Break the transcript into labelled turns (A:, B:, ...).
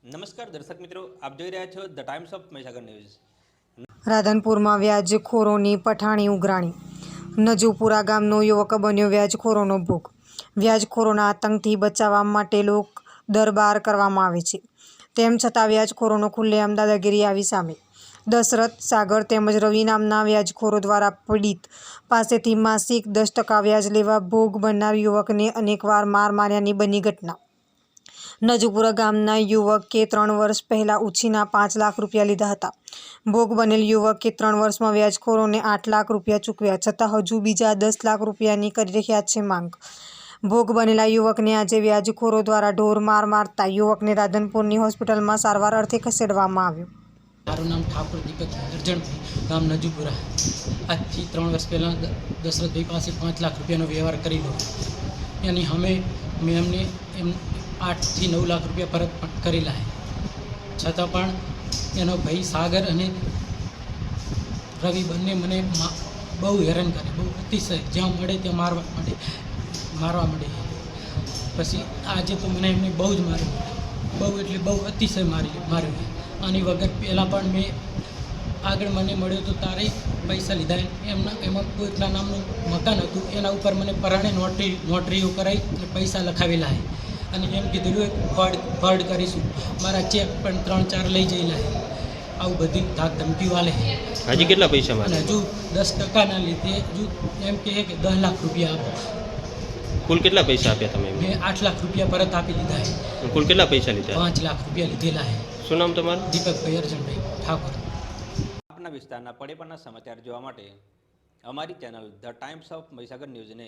A: નમસ્કાર દર્શક મિત્રો, આપ જોઈ રહ્યા છો the Times of Mahisagar news.
B: રાધનપુરમાં વ્યાજખોરોની પઠાણી ઉઘરાણી। નજુપુરા ગામનો યુવક બન્યો વ્યાજખોરોનો ભોગ। વ્યાજખોરોના આતંકથી બચાવવા માટે લોક દરબાર કરવામાં આવે છે, તેમ છતાં વ્યાજખોરોનો ખુલ્લેઆમ દાદાગીરી આવી સામે। દશરથ, સાગર તેમજ રવિ નામના વ્યાજખોરો દ્વારા પીડિત પાસેથી માસિક 10% વ્યાજ લેવા ભોગ બનનાર યુવકને અનેકવાર માર માર્યાની બની ઘટના। નજુપુરા ગામના યુવકે 3 વર્ષ પહેલા ઉછીના 5 લાખ રૂપિયા લીધા હતા। ભોગ બનેલ યુવકે 3 વર્ષમાં વ્યાજખોરોને 8 લાખ રૂપિયા ચૂકવ્યા છતાં હજુ બીજા 10 લાખ રૂપિયાની કરી રહ્યા છે માંગ। ભોગ બનેલા યુવકને આજે વ્યાજખોરો દ્વારા ઢોર માર મારતા યુવકને રાધનપુરની હોસ્પિટલમાં સારવાર અર્થે ખસેડવામાં આવ્યો।
C: મારું નામ ઠાકોર દીપક અર્જણભાઈ, ગામ નજુપુરા। આજથી 3 વર્ષ પહેલાં દશરથભાઈ પાસે 5 લાખ રૂપિયાનો વ્યવહાર કરેલો, એની અમે મેં એમને 8 થી 9 લાખ રૂપિયા પરત કરેલા છે, છતાં પણ એનો ભાઈ સાગર અને રવિ બંને મને બહુ હેરાન કરે, બહુ અતિશય, જ્યાં મળે ત્યાં મારવા માંડે। પછી આજે તો મને એમને બહુ જ માર્યું, બહુ એટલે બહુ અતિશય માર્યું। આની વગર પહેલાં પણ મેં આગળ મને મળ્યો તો તારે પૈસા લીધા, એમાં કોઈકના નામનું મકાન હતું, એના ઉપર મને પરાણે નોટરીઓ કરાવી અને પૈસા લખાવેલા છે, અને એમ કીધેલું ફ્રોડ કરીશું। મારા ચેક પણ 3-4 લઈ જયેલા છે। આવું બધી ધાક ધમકીઓ આલે।
A: હજી કેટલા પૈસા
C: અને હજુ 10%ના લીધે હજુ એમ કહે કે 10 લાખ રૂપિયા આપો।
A: કુલ કેટલા પૈસા આપ્યા તમે?
C: મેં 8 લાખ રૂપિયા પરત આપી દીધા છે।
A: કુલ કેટલા પૈસા લીધા?
C: 5 લાખ રૂપિયા લીધેલા છે।
A: શું નામ તમારું?
C: દીપકભાઈ અર્જણભાઈ ઠાકોર।
A: આપના વિસ્તારના પડે પરના સમાચાર જોવા માટે અમારી channel the Times of Mahisagar ન્યૂઝને